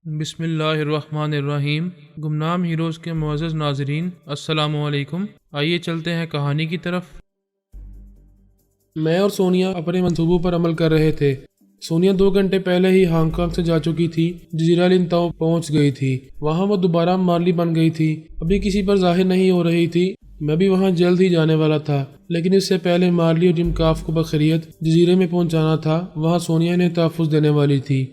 بسم اللہ الرحمن الرحیم۔ گمنام ہیروز کے معزز ناظرین، السلام علیکم۔ آئیے چلتے ہیں کہانی کی طرف۔ میں اور سونیا اپنے منصوبوں پر عمل کر رہے تھے۔ سونیا 2 گھنٹے پہلے ہی ہانگ کانگ سے جا چکی تھی، جزیرہ لنتاؤ پہنچ گئی تھی۔ وہاں وہ دوبارہ مارلی بن گئی تھی، ابھی کسی پر ظاہر نہیں ہو رہی تھی۔ میں بھی وہاں جلد ہی جانے والا تھا، لیکن اس سے پہلے مارلی اور جم کاف کو بخیریت جزیرے میں پہنچانا تھا۔ وہاں سونیا انہیں تحفظ دینے والی تھی۔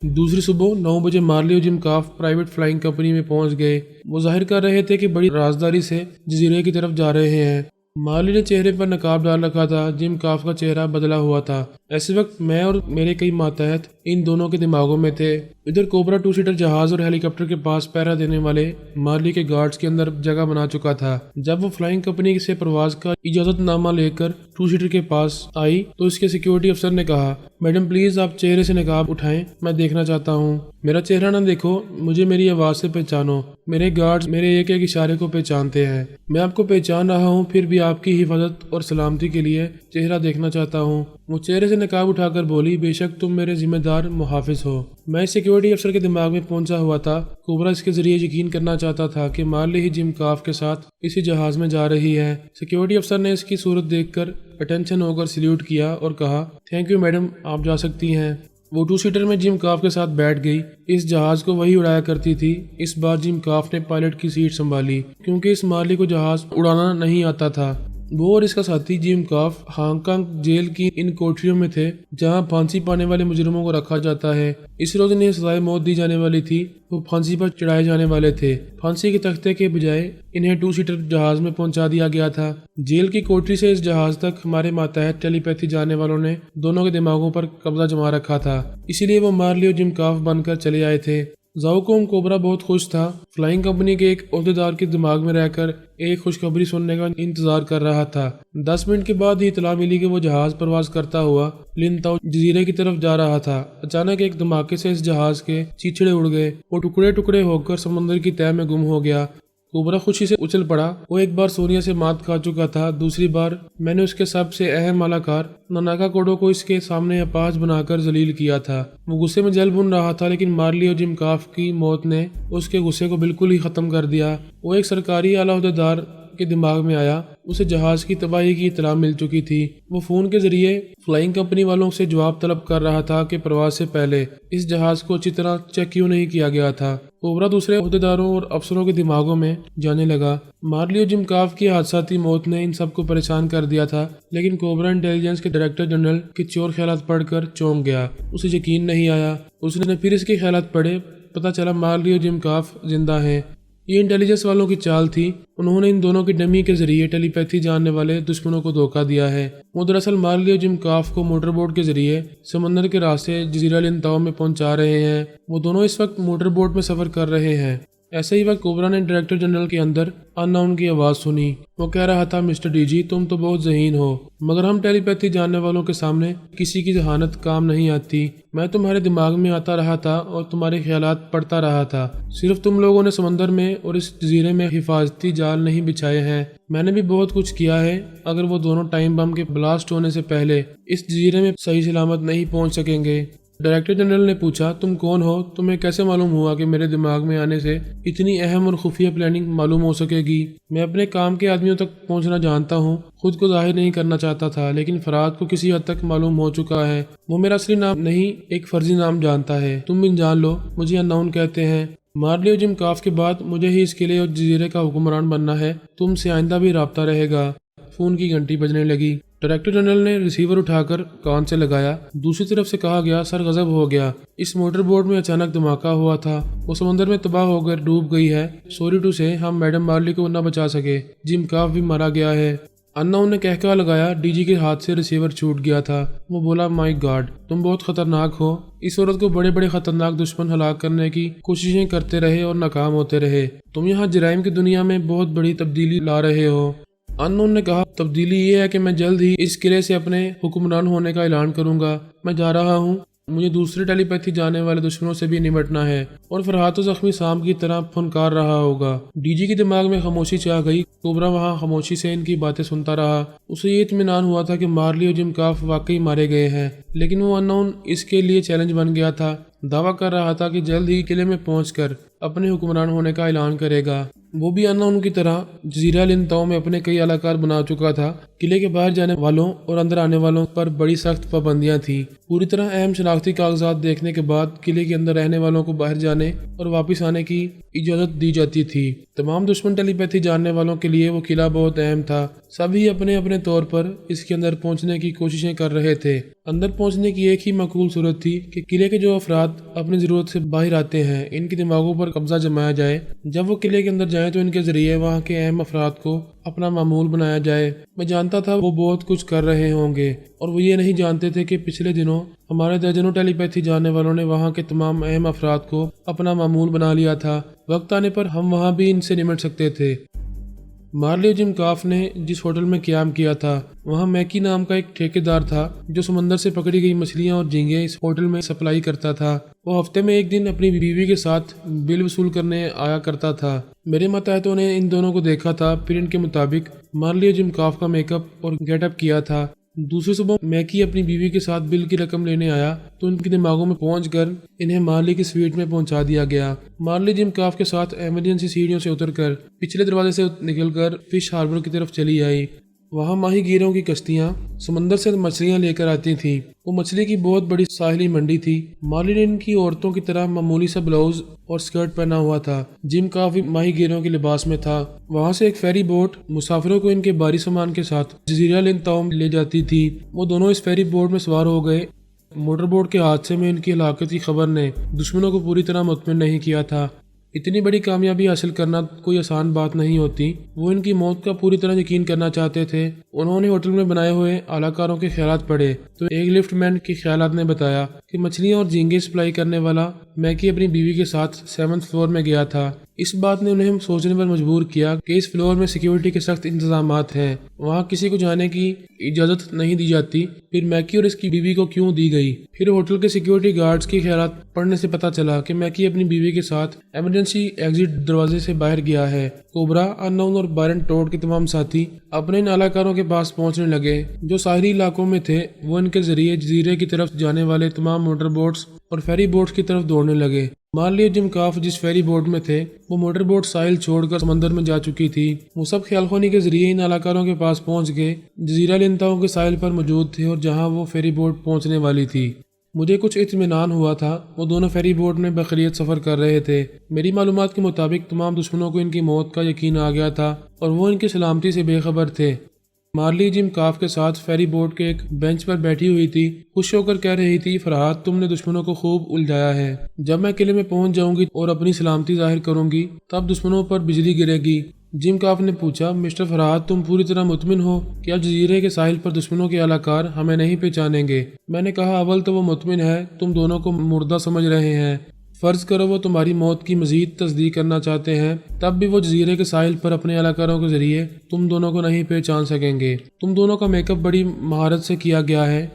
دوسری صبح 9 بجے مارلی اور جم کاف پرائیویٹ فلائنگ کمپنی میں پہنچ گئے۔ وہ ظاہر کر رہے تھے کہ بڑی رازداری سے جزیرے کی طرف جا رہے ہیں۔ مارلی نے چہرے پر نقاب ڈال رکھا تھا، جم کاف کا چہرہ بدلا ہوا تھا۔ ایسے وقت میں اور میرے کئی ماتحت ان دونوں کے دماغوں میں تھے۔ ادھر کوبرا 2 سیٹر جہاز اور ہیلی کاپٹر کے پاس پہرا دینے والے مارلی کے گارڈز کے اندر جگہ بنا چکا تھا۔ جب وہ فلائنگ کمپنی سے پرواز کا اجازت نامہ لے کر 2 سیٹر کے پاس آئی تو اس کے سیکیورٹی افسر نے کہا، میڈم پلیز آپ چہرے سے نقاب اٹھائیں، میں دیکھنا چاہتا ہوں۔ میرا چہرہ نہ دیکھو، مجھے میری آواز سے پہچانو۔ میرے گارڈز میرے ایک ایک اشارے کو پہچانتے ہیں۔ میں آپ کو پہچان رہا ہوں، پھر بھی آپ کی حفاظت اور سلامتی کے لیے چہرہ دیکھنا چاہتا ہوں۔ وہ چہرے سے نقاب اٹھا کر بولی، بے شک تم میرے ذمہ دار محافظ ہو۔ میں سیکیورٹی افسر کے دماغ میں پہنچا ہوا تھا۔ کوبرا اس کے ذریعے یقین کرنا چاہتا تھا کہ مارلی ہی جم کاف کے ساتھ اسی جہاز میں جا رہی ہے۔ سیکیورٹی افسر نے اس کی صورت دیکھ کر اٹینشن ہو کر سلیوٹ کیا اور کہا، تھینک یو میڈم، آپ جا سکتی ہیں۔ وہ 2 سیٹر میں جم کاف کے ساتھ بیٹھ گئی۔ اس جہاز کو وہی اڑایا کرتی تھی۔ اس بار جم کاف نے پائلٹ کی سیٹ سنبھالی، کیونکہ اس مارلی کو جہاز اڑانا نہیں آتا تھا۔ وہ اور اس کا ساتھی جم کاف ہانگ کانگ جیل کی ان کوٹریوں میں تھے جہاں پھانسی پانے والے مجرموں کو رکھا جاتا ہے۔ اس روز انہیں سزائے موت دی جانے والی تھی۔ وہ پھانسی پر چڑھائے جانے والے تھے۔ پھانسی کے تختے کے بجائے انہیں 2 سیٹر جہاز میں پہنچا دیا گیا تھا۔ جیل کی کوٹری سے اس جہاز تک ہمارے ماتحت ٹیلی پیتھی جانے والوں نے دونوں کے دماغوں پر قبضہ جما رکھا تھا، اسی لیے وہ مارلی اور جم کاف بن کر چلے آئے تھے۔ زاؤکوم کوبرا بہت خوش تھا۔ فلائنگ کمپنی کے ایک عہدیدار کے دماغ میں رہ کر ایک خوشخبری سننے کا انتظار کر رہا تھا۔ 10 منٹ کے بعد ہی اطلاع ملی کہ وہ جہاز پرواز کرتا ہوا لنتاؤ جزیرے کی طرف جا رہا تھا۔ اچانک ایک دھماکے سے اس جہاز کے چیچڑے اڑ گئے۔ وہ ٹکڑے ٹکڑے ہو کر سمندر کی تہہ میں گم ہو گیا۔ کوبرا خوشی سے اچھل پڑا۔ وہ ایک بار سونیا سے مات کھا چکا تھا، دوسری بار میں نے اس کے سب سے اہم مالاکار ناناکا کوڈو کو اس کے سامنے اپاہج بنا کر ذلیل کیا تھا۔ وہ غصے میں جل بھن رہا تھا، لیکن مارلی اور جم کاف کی موت نے اس کے غصے کو بالکل ہی ختم کر دیا۔ وہ ایک سرکاری اعلیٰ عہدیدار کے دماغ میں آیا، اسے جہاز کی تباہی کی اطلاع مل چکی تھی۔ وہ فون کے ذریعے فلائنگ کمپنی والوں سے جواب طلب کر رہا تھا کہ پرواز سے پہلے اس جہاز کو اچھی طرح چیک کیوں نہیں کیا گیا تھا۔ کوبرا دوسرے عہدیداروں اور افسروں کے دماغوں میں جانے لگا۔ مارلی اور جم کاف کی حادثاتی موت نے ان سب کو پریشان کر دیا تھا، لیکن کوبرا انٹیلیجنس کے ڈائریکٹر جنرل کے چور خیالات پڑھ کر چونک گیا۔ اسے یقین نہیں آیا۔ اس نے پھر اس کے خیالات پڑھے، پتہ چلا مارلی اور جم کاف زندہ ہیں۔ یہ انٹیلیجنس والوں کی چال تھی۔ انہوں نے ان دونوں کی ڈمی کے ذریعے ٹیلی پیتھی جاننے والے دشمنوں کو دھوکہ دیا ہے۔ وہ دراصل مارلی اور جم کاف کو موٹر بوٹ کے ذریعے سمندر کے راستے جزیرہ لنتاؤ میں پہنچا رہے ہیں۔ وہ دونوں اس وقت موٹر بوٹ میں سفر کر رہے ہیں۔ ایسے ہی وقت کوبرا نے ڈائریکٹر جنرل کے اندر ان نون کی آواز سنی۔ وہ کہہ رہا تھا، مسٹر ڈی جی، تم تو بہت ذہین ہو، مگر ہم ٹیلی پیتھی جاننے والوں کے سامنے کسی کی ذہانت کام نہیں آتی۔ میں تمہارے دماغ میں آتا رہا تھا اور تمہارے خیالات پڑھتا رہا تھا۔ صرف تم لوگوں نے سمندر میں اور اس جزیرے میں حفاظتی جال نہیں بچھائے ہیں۔ میں نے بھی بہت کچھ کیا ہے۔ اگر وہ دونوں ٹائم بم کے بلاسٹ ہونے سے پہلے اس جزیرے میں صحیح سلامت نہیں پہنچ سکیں گے۔ ڈائریکٹر جنرل نے پوچھا، تم کون ہو؟ تمہیں کیسے معلوم ہوا کہ میرے دماغ میں آنے سے اتنی اہم اور خفیہ پلاننگ معلوم ہو سکے گی؟ میں اپنے کام کے آدمیوں تک پہنچنا جانتا ہوں۔ خود کو ظاہر نہیں کرنا چاہتا تھا، لیکن فراد کو کسی حد تک معلوم ہو چکا ہے۔ وہ میرا اصلی نام نہیں، ایک فرضی نام جانتا ہے۔ تم بھی جان لو، مجھے ان نون کہتے ہیں۔ مارلی اور جم کاف کے بعد مجھے ہی اس قلعے اور جزیرے کا حکمران بننا ہے۔ تم سے آئندہ بھی رابطہ رہے گا۔ فون کی گھنٹی بجنے لگی۔ ڈائریکٹر جنرل نے ریسیور اٹھا کر کان سے لگایا۔ دوسری طرف سے کہا گیا، سر غضب ہو گیا، اس موٹر بوٹ میں اچانک دھماکہ ہوا تھا، وہ سمندر میں تباہ ہو کر ڈوب گئی ہے۔ سوری ٹو سے ہم میڈم مارلی کو نہ بچا سکے۔ جم کاف بھی مارا گیا ہے۔ انہوں نے کہہ لگایا۔ ڈی جی کے ہاتھ سے ریسیور چھوٹ گیا تھا۔ وہ بولا، مائی گاڈ، تم بہت خطرناک ہو۔ اس عورت کو بڑے بڑے خطرناک دشمن ہلاک کرنے کی کوششیں کرتے رہے اور ناکام ہوتے رہے۔ تم یہاں جرائم کی دنیا میں بہت بڑی تبدیلی لا رہے ہو۔ انہوں نے کہا، تبدیلی یہ ہے کہ میں جلد ہی اس قلعے سے اپنے حکمران ہونے کا اعلان کروں گا۔ میں جا رہا ہوں۔ مجھے دوسرے ٹیلی پیتھی جانے والے دشمنوں سے بھی نمٹنا ہے اور فرحات و زخمی سام کی طرح پھنکار رہا ہوگا۔ ڈی جی کے دماغ میں خاموشی چھا گئی۔ کوبرا وہاں خاموشی سے ان کی باتیں سنتا رہا۔ اسے یہ اطمینان ہوا تھا کہ مارلی اور جم کاف واقعی مارے گئے ہیں، لیکن وہ ان نون اس کے لیے چیلنج بن گیا تھا۔ دعویٰ کر رہا تھا کہ جلد ہی قلعے میں پہنچ کر اپنے حکمران ہونے کا اعلان کرے گا۔ وہ بھی انا ان کی طرح جزیرہ لنتاؤ میں اپنے کئی اہلکار بنا چکا تھا۔ قلعے کے باہر جانے والوں اور اندر آنے والوں پر بڑی سخت پابندیاں تھیں۔ پوری طرح اہم شناختی کاغذات دیکھنے کے بعد قلعے کے اندر رہنے والوں کو باہر جانے اور واپس آنے کی اجازت دی جاتی تھی۔ تمام دشمن ٹیلی پیتھی جاننے والوں کے لیے وہ قلعہ بہت اہم تھا۔ سبھی اپنے اپنے طور پر اس کے اندر پہنچنے کی کوششیں کر رہے تھے۔ اندر پہنچنے کی ایک ہی معقول صورت تھی کہ قلعے کے جو افراد اپنی ضرورت سے باہر آتے ہیں ان کے دماغوں پر قبضہ جمایا جائے۔ جب وہ قلعے کے اندر جائیں تو ان کے ذریعے وہاں کے اہم افراد کو اپنا معمول بنایا جائے۔ میں جانتا تھا وہ بہت کچھ کر رہے ہوں گے اور وہ یہ نہیں جانتے تھے کہ پچھلے دنوں ہمارے درجنوں ٹیلی پیتھی جاننے والوں نے وہاں کے تمام اہم افراد کو اپنا معمول بنا لیا تھا۔ وقت آنے پر ہم وہاں بھی ان سے نمٹ سکتے تھے۔ مارلی اور جم کاف نے جس ہوٹل میں قیام کیا تھا وہاں میکی نام کا ایک ٹھیکیدار تھا جو سمندر سے پکڑی گئی مچھلیاں اور جھینگے اس ہوٹل میں سپلائی کرتا تھا۔ وہ ہفتے میں ایک دن اپنی بیوی کے ساتھ بل وصول کرنے آیا کرتا تھا۔ میرے ماتحتوں نے ان دونوں کو دیکھا تھا، پھر ان کے مطابق مارلی اور جم کاف کا میک اپ اور گیٹ اپ کیا تھا۔ دوسری صبح میکی اپنی بیوی کے ساتھ بل کی رقم لینے آیا تو ان کے دماغوں میں پہنچ کر انہیں مارلی کی سویٹ میں پہنچا دیا گیا۔ مارلی جم کاف کے ساتھ ایمرجنسی سیڑھیوں سے اتر کر پچھلے دروازے سے نکل کر فش ہاربر کی طرف چلی آئی۔ وہاں ماہی گیروں کی کشتیاں سمندر سے مچھلیاں لے کر آتی تھیں۔ وہ مچھلی کی بہت بڑی ساحلی منڈی تھی۔ مارلی نے ان کی عورتوں کی طرح معمولی سا بلاؤز اور سکرٹ پہنا ہوا تھا۔ جم کافی ماہی گیروں کے لباس میں تھا۔ وہاں سے ایک فیری بوٹ مسافروں کو ان کے بھاری سامان کے ساتھ جزیرہ لنتاؤ لے جاتی تھی۔ وہ دونوں اس فیری بوٹ میں سوار ہو گئے۔ موٹر بوٹ کے حادثے میں ان کی ہلاکت کی خبر نے دشمنوں کو پوری طرح مطمئن نہیں کیا تھا۔ اتنی بڑی کامیابی حاصل کرنا کوئی آسان بات نہیں ہوتی۔ وہ ان کی موت کا پوری طرح یقین کرنا چاہتے تھے۔ انہوں نے ہوٹل میں بنائے ہوئے اعلی کاروں کے خیالات پڑھے تو ایک لفٹ مین کے خیالات نے بتایا کہ مچھلیاں اور جھینگے سپلائی کرنے والا میکی اپنی بیوی کے ساتھ 7 فلور میں گیا تھا۔ اس بات نے انہیں سوچنے پر مجبور کیا کہ اس فلور میں سیکیورٹی کے سخت انتظامات ہیں، وہاں کسی کو جانے کی اجازت نہیں دی جاتی۔ پھر میکی اور اس کی بیوی کو کیوں دی گئی؟ پھر ہوٹل کے سیکیورٹی گارڈز کی خیالات پڑھنے سے پتہ چلا کہ میکی اپنی بیوی کے ساتھ ایمرجنسی ایگزٹ دروازے سے باہر گیا ہے۔ کوبرا، انون اور بائرن ٹوڈ کے تمام ساتھی اپنے ان اعلی کاروں کے پاس پہنچنے لگے جو ساحلی علاقوں میں تھے۔ وہ ان کے ذریعے جزیرے کی طرف جانے والے تمام موٹر بوٹس اور فیری بوٹس کی طرف دوڑنے لگے۔ مارلی اور جم کاف جس فیری بوٹ میں تھے وہ موٹر بوٹ ساحل چھوڑ کر سمندر میں جا چکی تھی۔ وہ سب خیال خونی کے ذریعے ان علاقوں کے پاس پہنچ گئے جزیرہ لنتاؤ کے ساحل پر موجود تھے اور جہاں وہ فیری بوٹ پہنچنے والی تھی۔ مجھے کچھ اطمینان ہوا تھا۔ وہ دونوں فیری بوٹ میں بخیریت سفر کر رہے تھے۔ میری معلومات کے مطابق تمام دشمنوں کو ان کی موت کا یقین آ گیا تھا اور وہ ان کی سلامتی سے بے خبر تھے۔ مارلی جم کاف کے ساتھ فیری بوٹ کے ایک بینچ پر بیٹھی ہوئی تھی، خوش ہو کر کہہ رہی تھی، فرحات تم نے دشمنوں کو خوب الجھایا ہے۔ جب میں قلعے میں پہنچ جاؤں گی اور اپنی سلامتی ظاہر کروں گی تب دشمنوں پر بجلی گرے گی۔ جم کاف نے پوچھا، مسٹر فرحات تم پوری طرح مطمئن ہو کہ اب جزیرے کے ساحل پر دشمنوں کے اعلی کار ہمیں نہیں پہچانیں گے؟ میں نے کہا، اول تو وہ مطمئن ہے، تم دونوں کو مردہ سمجھ رہے ہیں۔ فرض کرو وہ تمہاری موت کی مزید تصدیق کرنا چاہتے ہیں، تب بھی وہ جزیرے کے ساحل پر اپنے اعلی کاروں کے ذریعے تم دونوں کو نہیں پہچان سکیں گے۔ تم دونوں کا میک اپ بڑی مہارت سے کیا گیا ہے۔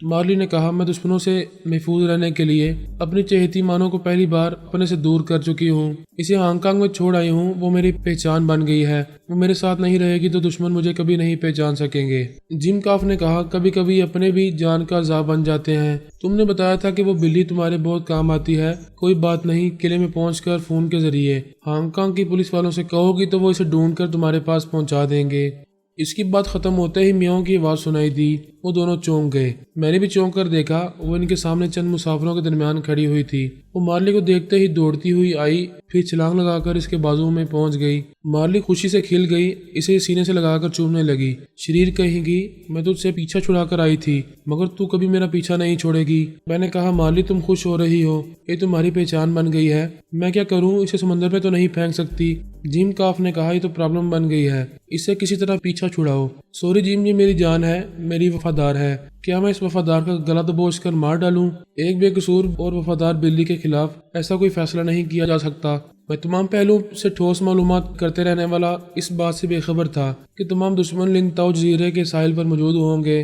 مارلی نے کہا، میں دشمنوں سے محفوظ رہنے کے لیے اپنی چہیتی مانوں کو پہلی بار اپنے سے دور کر چکی ہوں، اسے ہانگ کانگ میں چھوڑ آئی ہوں، وہ میری پہچان بن گئی ہے۔ وہ میرے ساتھ نہیں رہے گی تو دشمن مجھے کبھی نہیں پہچان سکیں گے۔ جم کاف نے کہا، کبھی کبھی اپنے بھی جان کا عذاب بن جاتے ہیں۔ تم نے بتایا تھا کہ وہ بلی تمہارے بہت کام آتی ہے۔ کوئی بات نہیں، قلعے میں پہنچ کر فون کے ذریعے ہانگ کانگ کی پولیس والوں سے کہو گی تو وہ اسے ڈھونڈ کر تمہارے پاس پہنچا دیں گے۔ اس کی بات ختم ہوتے ہی میاؤں کی آواز سنائی دی۔ وہ دونوں چونک گئے۔ میں نے بھی چونک کر دیکھا، وہ ان کے سامنے چند مسافروں کے درمیان کھڑی ہوئی تھی۔ وہ مارلی کو دیکھتے ہی دوڑتی ہوئی آئی، پھر چھلانگ لگا کر اس کے بازو میں پہنچ گئی۔ مارلی خوشی سے کھل گئی، اسے سینے سے لگا کر چومنے لگی۔ شریر کہیں گی، میں تجھ سے پیچھا چھڑا کر آئی تھی مگر تو کبھی میرا پیچھا نہیں چھوڑے گی۔ میں نے کہا، مارلی تم خوش ہو رہی ہو، یہ تمہاری پہچان بن گئی ہے۔ میں کیا کروں، اسے سمندر پہ تو نہیں پھینک سکتی۔ جم کاف نے کہا، یہ تو پرابلم بن گئی ہے، اس سے کسی طرح پیچھا چھڑاؤ۔ سوری جم، یہ میری جان ہے، میری وفادار ہے، کیا میں اس وفادار کا گلا دبوچ کر مار ڈالوں؟ ایک بے قصور اور وفادار بلی کے خلاف ایسا کوئی فیصلہ نہیں کیا جا سکتا۔ میں تمام پہلوؤں سے ٹھوس معلومات کرتے رہنے والا اس بات سے بے خبر تھا کہ تمام دشمن لنتاؤ جزیرے کے ساحل پر موجود ہوں گے،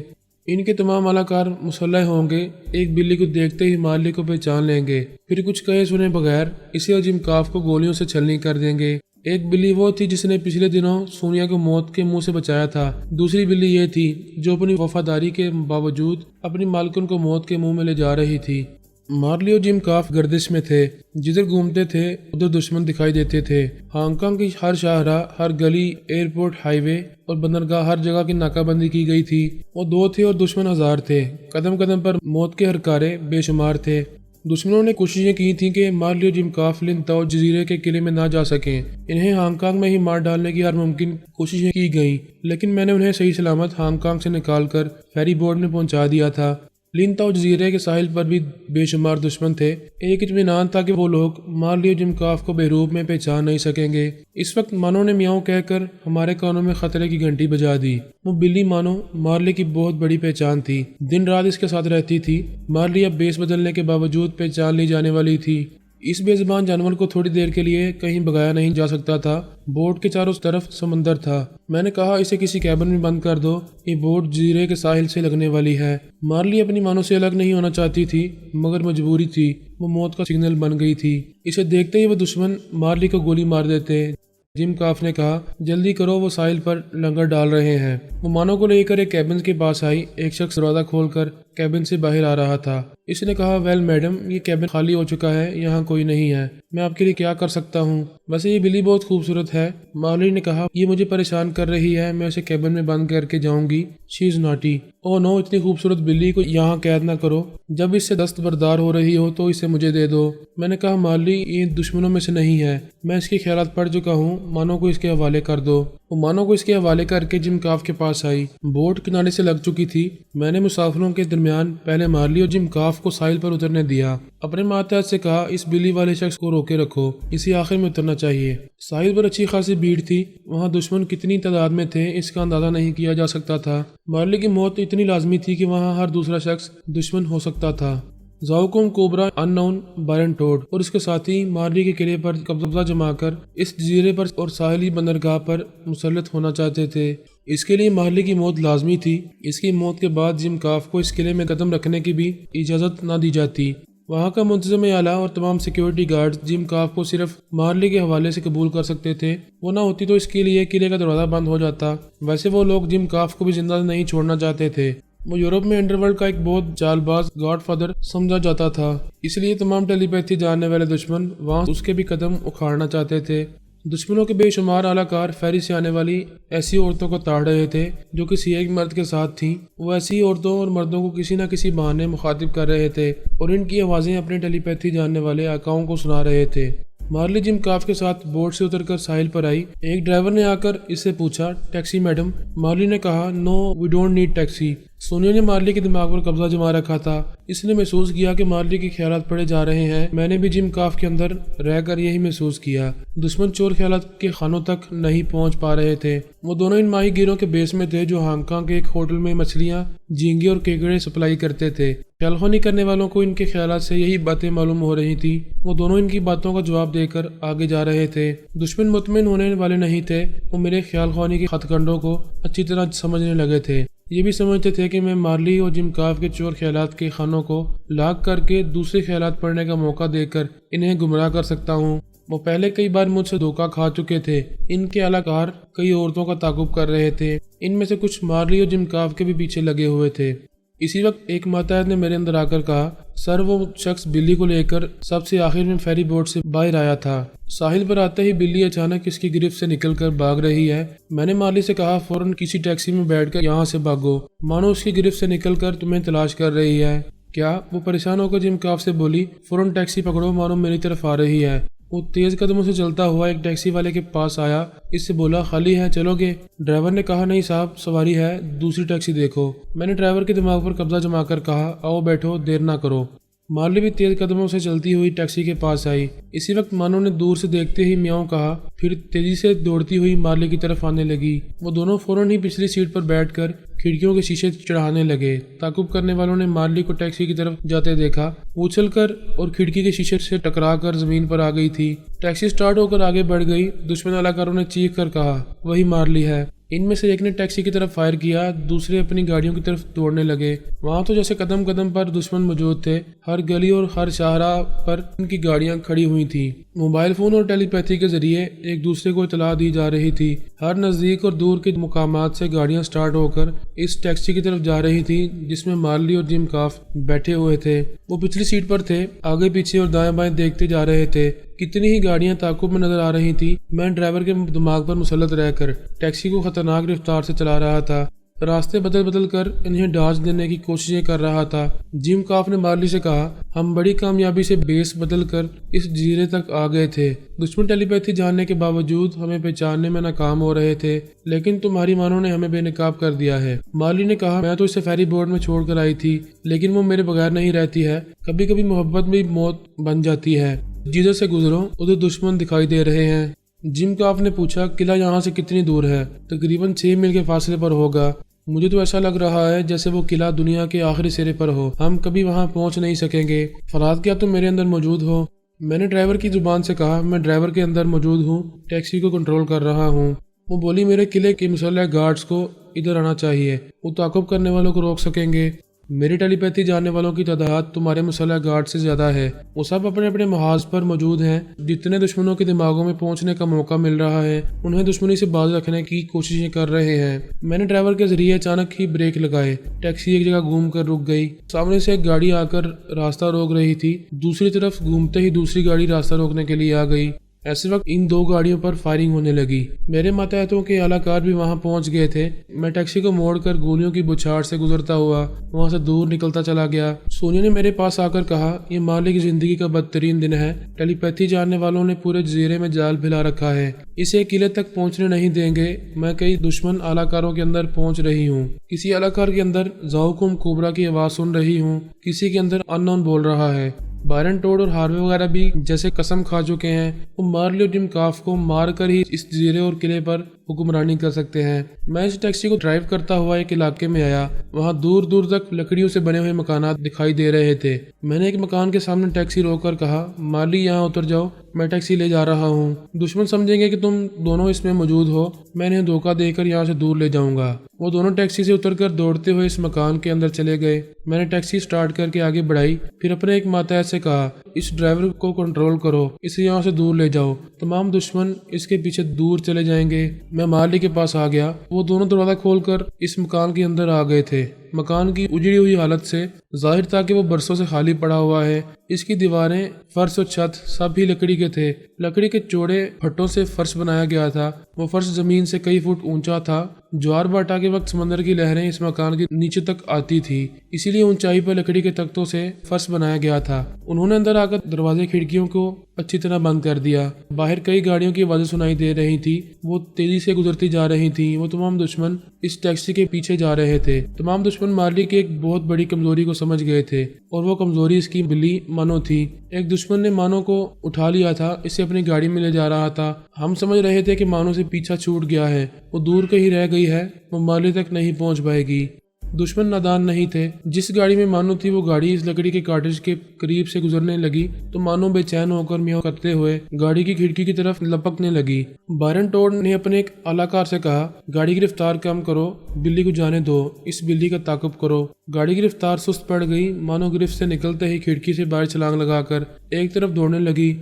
ان کے تمام اعلی کار مسلح ہوں گے۔ ایک بلی کو دیکھتے ہی مارلی کو پہچان لیں گے، پھر کچھ کہے سنے بغیر اسے اور جم کاف کو گولیوں سے چھلنی کر دیں گے۔ ایک بلی وہ تھی جس نے پچھلے دنوں سونیا کو موت کے منہ سے بچایا تھا، دوسری بلی یہ تھی جو اپنی وفاداری کے باوجود اپنی مالکن کو موت کے منہ میں لے جا رہی تھی۔ مارلی اور جم کاف گردش میں تھے، جدھر گھومتے تھے ادھر دشمن دکھائی دیتے تھے۔ ہانگ کانگ کی ہر شاہراہ، ہر گلی، ایئرپورٹ، ہائی وے اور بندرگاہ، ہر جگہ کی ناکہ بندی کی گئی تھی۔ وہ دو تھے اور دشمن ہزار تھے، قدم قدم پر موت کے ہرکارے بے شمار تھے۔ دشمنوں نے کوششیں کی تھیں کہ مارلی اور جم کاف لن تاؤ جزیرے کے قلعے میں نہ جا سکیں۔ انہیں ہانگ کانگ میں ہی مار ڈالنے کی ہر ممکن کوششیں کی گئیں، لیکن میں نے انہیں صحیح سلامت ہانگ کانگ سے نکال کر فیری بورڈ میں پہنچا دیا تھا۔ لن تاؤ جزیرے کے ساحل پر بھی بے شمار دشمن تھے۔ ایک اطمینان تھا کہ وہ لوگ مارلی اور جم کاف کو بحروب میں پہچان نہیں سکیں گے۔ اس وقت مانو نے میاؤں کہہ کر ہمارے کانوں میں خطرے کی گھنٹی بجا دی۔ وہ بلی مانو مارلی کی بہت بڑی پہچان تھی، دن رات اس کے ساتھ رہتی تھی۔ مارلی اب بیس بدلنے کے باوجود پہچان لی جانے والی تھی۔ اس بے زبان جانور کو تھوڑی دیر کے لیے کہیں بگایا نہیں جا سکتا تھا۔ بوٹ کے چاروں طرف سمندر تھا۔ میں نے کہا اسے کسی کیبن میں بند کر دو، یہ بوٹ جزیرے کے ساحل سے لگنے والی ہے۔ مارلی اپنی مانوں سے الگ نہیں ہونا چاہتی تھی، مگر مجبوری تھی، وہ موت کا سگنل بن گئی تھی۔ اسے دیکھتے ہی وہ دشمن مارلی کو گولی مار دیتے۔ جم کاف نے کہا جلدی کرو، وہ ساحل پر لنگر ڈال رہے ہیں۔ وہ مانو کو لے کر ایک کیبن کے پاس آئی۔ ایک شخص دروازہ کھول کر کیبن سے باہر آ رہا تھا۔ اس نے کہا ویل میڈم، یہ کیبن خالی ہو چکا ہے، یہاں کوئی نہیں ہے، میں آپ کے لیے کیا کر سکتا ہوں؟ ویسے یہ بلی بہت خوبصورت ہے۔ مارلی نے کہا یہ مجھے پریشان کر رہی ہے، میں اسے کیبن میں بند کر کے جاؤں گی۔ شی از ناٹی۔ او نو، اتنی خوبصورت بلی کو یہاں قید نہ کرو، جب اس سے دستبردار ہو رہی ہو تو اسے مجھے دے دو۔ میں نے کہا مارلی یہ دشمنوں میں سے نہیں ہے، میں اس کے خیالات پڑھ چکا ہوں، مانو کو اس کے حوالے کر دو۔ وہ مانو کو اس کے حوالے کر کے جم کاف کے پاس آئی۔ بوٹ کنارے سے لگ چکی تھی۔ میں نے مسافروں کے درمیان پہلے مارلی اور جم کاف کو ساحل پر اترنے دیا۔ اپنے ماتحت سے کہا اس بلی والے شخص کو روکے رکھو، اسی آخر میں اترنا چاہیے۔ ساحل پر اچھی خاصی بھیڑ تھی، وہاں دشمن کتنی تعداد میں تھے اس کا اندازہ نہیں کیا جا سکتا تھا۔ مارلی کی موت اتنی لازمی تھی کہ وہاں ہر دوسرا شخص دشمن ہو سکتا تھا۔ زاؤکوم کوبرا، ان نون، بائرن ٹوڈ اور اس کے ساتھی مارلی کے قلعے پر قبضہ جما کر اس جزیرے پر اور ساحلی بندرگاہ پر مسلط ہونا چاہتے تھے۔ اس کے لیے مارلی کی موت لازمی تھی۔ اس کی موت کے بعد جم کاف کو اس قلعے میں قدم رکھنے کی بھی اجازت نہ دی جاتی۔ وہاں کا منتظم اعلیٰ اور تمام سیکیورٹی گارڈز جم کاف کو صرف مارلی کے حوالے سے قبول کر سکتے تھے۔ وہ نہ ہوتی تو اس کے لیے قلعے کا دروازہ بند ہو جاتا۔ ویسے وہ لوگ جم کاف کو بھی زندہ نہیں چھوڑنا چاہتے تھے۔ وہ یورپ میں انڈر ورلڈ کا ایک بہت چال باز گاڈ فادر سمجھا جاتا تھا، اس لیے تمام ٹیلی پیتھی جاننے والے دشمن وہاں اس کے بھی قدم اکھاڑنا چاہتے تھے۔ دشمنوں کے بے شمار اعلی کار فیری سے آنے والی ایسی عورتوں کو تاڑ رہے تھے جو کسی ایک مرد کے ساتھ تھیں۔ وہ ایسی عورتوں اور مردوں کو کسی نہ کسی بہانے مخاطب کر رہے تھے اور ان کی آوازیں اپنے ٹیلی پیتھی جاننے والے آقاؤں کو سنا رہے تھے۔ مارلی جم کاف کے ساتھ بوٹ سے اتر کر ساحل پر آئی۔ ایک ڈرائیور نے آ کر اس سے پوچھا ٹیکسی میڈم؟ مارلی نے کہا no we don't need taxi. Sonia نے مارلی کے دماغ پر قبضہ جما رکھا تھا۔ اس نے محسوس کیا کہ مارلی کے خیالات پڑے جا رہے ہیں۔ میں نے بھی جم کاف کے اندر رہ کر یہی محسوس کیا۔ دشمن چور خیالات کے خانوں تک نہیں پہنچ پا رہے تھے۔ وہ دونوں ان ماہی گیروں کے بیس میں تھے جو ہانگ کانگ کے ایک ہوٹل میں مچھلیاں، جھینگے اور کیکڑے سپلائی کرتے تھے۔ خیال خوانی کرنے والوں کو ان کے خیالات سے یہی باتیں معلوم ہو رہی تھیں۔ وہ دونوں ان کی باتوں کا جواب دے کر آگے جا رہے تھے۔ دشمن مطمئن ہونے والے نہیں تھے، وہ میرے خیال خوانی کے خط کنڈوں کو اچھی طرح سمجھنے لگے تھے۔ یہ بھی سمجھتے تھے کہ میں مارلی اور جم کاف کے چور خیالات کے خانوں کو لاک کر کے دوسرے خیالات پڑھنے کا موقع دے کر انہیں گمراہ کر سکتا ہوں۔ وہ پہلے کئی بار مجھ سے دھوکہ کھا چکے تھے۔ ان کے اعلی کار کئی عورتوں کا تعاقب کر رہے تھے، ان میں سے کچھ مارلی اور جم کاف کے بھی پیچھے لگے ہوئے تھے۔ اسی وقت ایک ماتحت نے میرے اندر آ کر کہا سر وہ شخص بلی کو لے کر سب سے آخر میں فیری بوٹ سے باہر آیا تھا۔ ساحل پر آتے ہی بلی اچانک اس کی گرفت سے نکل کر بھاگ رہی ہے۔ میں نے مارلی سے کہا فوراً کسی ٹیکسی میں بیٹھ کر یہاں سے بھاگو، مانو اس کی گرفت سے نکل کر تمہیں تلاش کر رہی ہے۔ کیا؟ وہ پریشان ہو کر جم کاف سے بولی فوراً ٹیکسی پکڑو، مانو میری طرف آ رہی ہے۔ وہ تیز قدموں سے چلتا ہوا ایک ٹیکسی والے کے پاس آیا، اس سے بولا خالی ہے، چلو گے؟ ڈرائیور نے کہا نہیں صاحب، سواری ہے، دوسری ٹیکسی دیکھو۔ میں نے ڈرائیور کے دماغ پر قبضہ جما کر کہا آؤ بیٹھو، دیر نہ کرو۔ مارلی بھی تیز قدموں سے چلتی ہوئی ٹیکسی کے پاس آئی۔ اسی وقت مانو نے دور سے دیکھتے ہی میاؤں کہا، پھر تیزی سے دوڑتی ہوئی مارلی کی طرف آنے لگی۔ وہ دونوں فوراً ہی پچھلی سیٹ پر بیٹھ کر کھڑکیوں کے شیشے چڑھانے لگے۔ تعقب کرنے والوں نے مارلی کو ٹیکسی کی طرف جاتے دیکھا، اچھل کر اور کھڑکی کے شیشے سے ٹکرا کر زمین پر آ گئی تھی۔ ٹیکسی سٹارٹ ہو کر آگے بڑھ گئی۔ دشمن اعلی کاروں نے چیخ کر کہا وہی مارلی ہے۔ ان میں سے ایک نے ٹیکسی کی طرف فائر کیا، دوسرے اپنی گاڑیوں کی طرف دوڑنے لگے۔ وہاں تو جیسے قدم قدم پر دشمن موجود تھے، ہر گلی اور ہر شاہراہ پر ان کی گاڑیاں کھڑی ہوئی تھیں۔ موبائل فون اور ٹیلی پیتھی کے ذریعے ایک دوسرے کو اطلاع دی جا رہی تھی۔ ہر نزدیک اور دور کے مقامات سے گاڑیاں سٹارٹ ہو کر اس ٹیکسی کی طرف جا رہی تھی جس میں مارلی اور جم کاف بیٹھے ہوئے تھے۔ وہ پچھلی سیٹ پر تھے، آگے پیچھے اور دائیں بائیں دیکھتے جا رہے تھے۔ کتنی ہی گاڑیاں تعاقب میں نظر آ رہی تھیں۔ میں ڈرائیور کے دماغ پر مسلط رہ کر ٹیکسی کو خطرناک رفتار سے چلا رہا تھا، راستے بدل بدل کر انہیں ڈاج دینے کی کوششیں کر رہا تھا۔ جم کاف نے مارلی سے کہا، ہم بڑی کامیابی سے بیس بدل کر اس جزیرے تک آ گئے تھے۔ دشمن ٹیلی پیتھی جاننے کے باوجود ہمیں پہچاننے میں ناکام ہو رہے تھے، لیکن تمہاری مانوں نے ہمیں بے نقاب کر دیا ہے۔ مارلی نے کہا، میں تو اسے فیری بورڈ میں چھوڑ کر آئی تھی، لیکن وہ میرے بغیر نہیں رہتی ہے۔ کبھی کبھی محبت بھی موت بن جاتی ہے۔ جدھر سے گزرو ادھر دشمن دکھائی دے رہے ہیں۔ جم کاف نے پوچھا، قلعہ یہاں سے کتنی دور ہے؟ تقریباً 6 میل کے فاصلے پر ہوگا۔ مجھے تو ایسا لگ رہا ہے جیسے وہ قلعہ دنیا کے آخری سرے پر ہو، ہم کبھی وہاں پہنچ نہیں سکیں گے۔ فرات، کیا تم میرے اندر موجود ہو؟ میں نے ڈرائیور کی زبان سے کہا، میں ڈرائیور کے اندر موجود ہوں، ٹیکسی کو کنٹرول کر رہا ہوں۔ وہ بولی، میرے قلعے کے مسلح گارڈز کو ادھر آنا چاہیے، وہ تعاقب کرنے والوں کو روک سکیں گے۔ میری ٹیلی پیتھی جاننے والوں کی تعداد تمہارے مسلح گارڈ سے زیادہ ہے، وہ سب اپنے اپنے محاذ پر موجود ہیں۔ جتنے دشمنوں کے دماغوں میں پہنچنے کا موقع مل رہا ہے انہیں دشمنی سے باز رکھنے کی کوششیں کر رہے ہیں۔ میں نے ڈرائیور کے ذریعے اچانک ہی بریک لگائے، ٹیکسی ایک جگہ گھوم کر رک گئی۔ سامنے سے ایک گاڑی آ کر راستہ روک رہی تھی، دوسری طرف گھومتے ہی دوسری گاڑی راستہ روکنے کے لیے آ گئی۔ ایسے وقت ان 2 گاڑیوں پر فائرنگ ہونے لگی۔ میرے ماتحتوں کے اعلی کار بھی وہاں پہنچ گئے تھے۔ میں ٹیکسی کو موڑ کر گولیوں کی بچھاڑ سے گزرتا ہوا وہاں سے دور نکلتا چلا گیا۔ سونیا نے میرے پاس آ کر کہا، یہ مارلی کی زندگی کا بدترین دن ہے۔ ٹیلی پیتھی جاننے والوں نے پورے جزیرے میں جال پھیلا رکھا ہے، اسے قلعے تک پہنچنے نہیں دیں گے۔ میں کئی دشمن اعلی کاروں کے اندر پہنچ رہی ہوں، کسی اعلی کار کے اندر زاؤکم کوبرا کی آواز سن رہی ہوں، کسی کے اندر ان نون بول رہا ہے۔ بائرن ٹوڈ اور ہاروے وغیرہ بھی جیسے قسم کھا چکے ہیں وہ مارلی اور جم کاف کو مار کر ہی اس جزیرے اور قلعے پر حکمرانی کر سکتے ہیں۔ میں اس ٹیکسی کو ڈرائیو کرتا ہوا ایک علاقے میں آیا، وہاں دور دور تک لکڑیوں سے بنے ہوئے مکانات دکھائی دے رہے تھے۔ میں نے ایک مکان کے سامنے ٹیکسی روک کر کہا، مارلی یہاں اتر جاؤ، میں ٹیکسی لے جا رہا ہوں۔ دشمن سمجھیں گے کہ تم دونوں اس میں موجود ہو، میں انہیں دھوکہ دے کر یہاں سے دور لے جاؤں گا۔ وہ دونوں ٹیکسی سے اتر کر دوڑتے ہوئے اس مکان کے اندر چلے گئے۔ میں نے ٹیکسی سٹارٹ کر کے آگے بڑھائی، پھر اپنے ایک ماتحت سے کہا، اس ڈرائیور کو کنٹرول کرو، اسے یہاں سے دور لے جاؤ۔ تمام دشمن اس کے پیچھے دور چلے جائیں گے۔ میں مارلی کے پاس آ گیا، وہ دونوں دروازہ کھول کر اس مکان کے اندر آ گئے تھے۔ مکان کی اجڑی ہوئی حالت سے ظاہر تھا کہ وہ برسوں سے خالی پڑا ہوا ہے۔ اس کی دیواریں، فرش اور چھت سب ہی لکڑی کے تھے۔ لکڑی کے چوڑے پھٹوں سے فرش بنایا گیا تھا، وہ فرش زمین سے کئی فٹ اونچا تھا۔ جوار باٹا کے وقت سمندر کی لہریں اس مکان کے نیچے تک آتی تھی، اسی لیے اونچائی پر لکڑی کے تختوں سے فرش بنایا گیا تھا۔ انہوں نے اندر آ کر دروازے کھڑکیوں کو اچھی طرح بند کر دیا۔ باہر کئی گاڑیوں کی آوازیں سنائی دے رہی تھی، وہ تیزی سے گزرتی جا رہی تھیں۔ وہ تمام دشمن اس ٹیکسی کے پیچھے جا رہے تھے۔ تمام دشمن مارلی کی ایک بہت بڑی کمزوری کو سمجھ گئے تھے، اور وہ کمزوری اس کی بلی مانو تھی۔ ایک دشمن نے مانو کو اٹھا لیا تھا، اسے اپنی گاڑی میں لے جا رہا تھا۔ ہم سمجھ رہے تھے کہ مانو سے پیچھا چھوٹ گیا ہے، وہ دور کہیں رہ گئی ہے، وہ مارلی تک نہیں پہنچ پائے گی۔ دشمن نادان نہیں تھے۔ جس گاڑی میں مانو تھی وہ گاڑی اس لکڑی کے کاٹیج کے قریب سے گزرنے لگی تو مانو بے چین ہو کر میاؤں کرتے ہوئے گاڑی کی کھڑکی کی طرف لپکنے لگی۔ بائرن ٹوڈ نے اپنے ایک اعلی کار سے کہا، گاڑی کی رفتار کم کرو، بلی کو جانے دو، اس بلی کا تعاقب کرو۔ گاڑی کی رفتار سست پڑ گئی۔ مانو گرفت سے نکلتے ہی کھڑکی سے باہر چھلانگ لگا کر ایک طرف دوڑنے لگی۔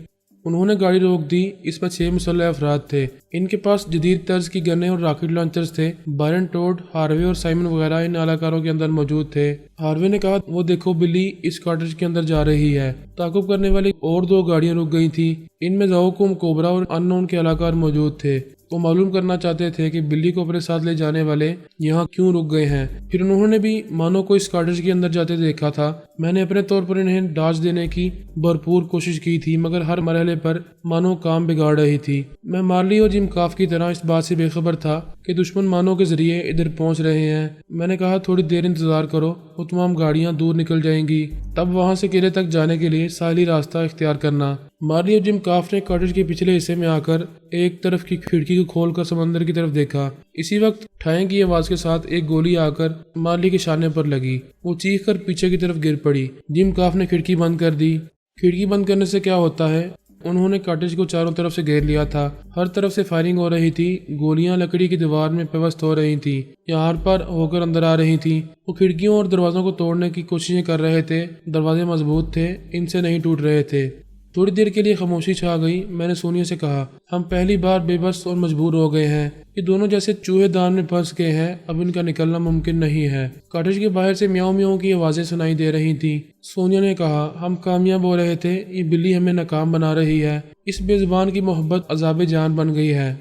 انہوں نے گاڑی روک دی۔ اس میں 6 مسلح افراد تھے، ان کے پاس جدید طرز کی گنیں اور راکٹ لانچرز تھے۔ بائرن ٹوڈ، ہاروے اور سائمن وغیرہ ان اعلی کاروں کے اندر موجود تھے۔ ہاروے نے کہا، وہ دیکھو بلی اس کاٹیج کے اندر جا رہی ہے۔ تعاقب کرنے والی اور 2 گاڑیاں رک گئی تھیں، ان میں زاؤکم کوبرا اور ان نون کے اعلی کار موجود تھے۔ وہ معلوم کرنا چاہتے تھے کہ بلی کو اپنے ساتھ لے جانے والے یہاں کیوں رک گئے ہیں۔ پھر انہوں نے بھی مانو کو اس کاٹیج کے اندر جاتے دیکھا تھا۔ میں نے اپنے طور پر انہیں ڈاج دینے کی بھرپور کوشش کی تھی، مگر ہر مرحلے پر مانو کام بگاڑ رہی تھی۔ میں مارلی اور جم کاف کی طرح اس بات سے بے خبر تھا کہ دشمن مانو کے ذریعے ادھر پہنچ رہے ہیں۔ میں نے کہا، تھوڑی دیر انتظار کرو، وہ تمام گاڑیاں دور نکل جائیں گی، تب وہاں سے قلعے تک جانے کے لیے ساحلی راستہ اختیار کرنا۔ مارلی اور جم کاف نے کاٹیج کے پچھلے حصے میں آ کر ایک طرف کی کھڑکی کو کھول کر سمندر کی طرف دیکھا۔ اسی وقت ٹھائیں کی آواز کے ساتھ ایک گولی آ کر مارلی کے شانے پر لگی، وہ چیخ کر پیچھے کی طرف گر پڑی۔ جم کاف نے کھڑکی بند کر دی۔ کھڑکی بند کرنے سے کیا ہوتا ہے؟ انہوں نے کاٹیج کو چاروں طرف سے گھیر لیا تھا۔ ہر طرف سے فائرنگ ہو رہی تھی، گولیاں لکڑی کی دیوار میں پیوست ہو رہی تھیں یا آر پار ہو کر اندر آ رہی تھیں۔ وہ کھڑکیوں اور دروازوں کو توڑنے کی کوششیں کر رہے تھے، دروازے مضبوط تھے، ان سے نہیں ٹوٹ رہے تھے۔ تھوڑی دیر کے لیے خاموشی چھا گئی۔ میں نے سونیا سے کہا، ہم پہلی بار بے بس اور مجبور ہو گئے ہیں، یہ دونوں جیسے چوہے دان میں پھنس گئے ہیں، اب ان کا نکلنا ممکن نہیں ہے۔ کاٹیج کے باہر سے میاؤں میاؤں کی آوازیں سنائی دے رہی تھیں۔ سونیا نے کہا، ہم کامیاب ہو رہے تھے، یہ بلی ہمیں ناکام بنا رہی ہے۔ اس بے زبان کی محبت عذاب جان بن گئی ہے۔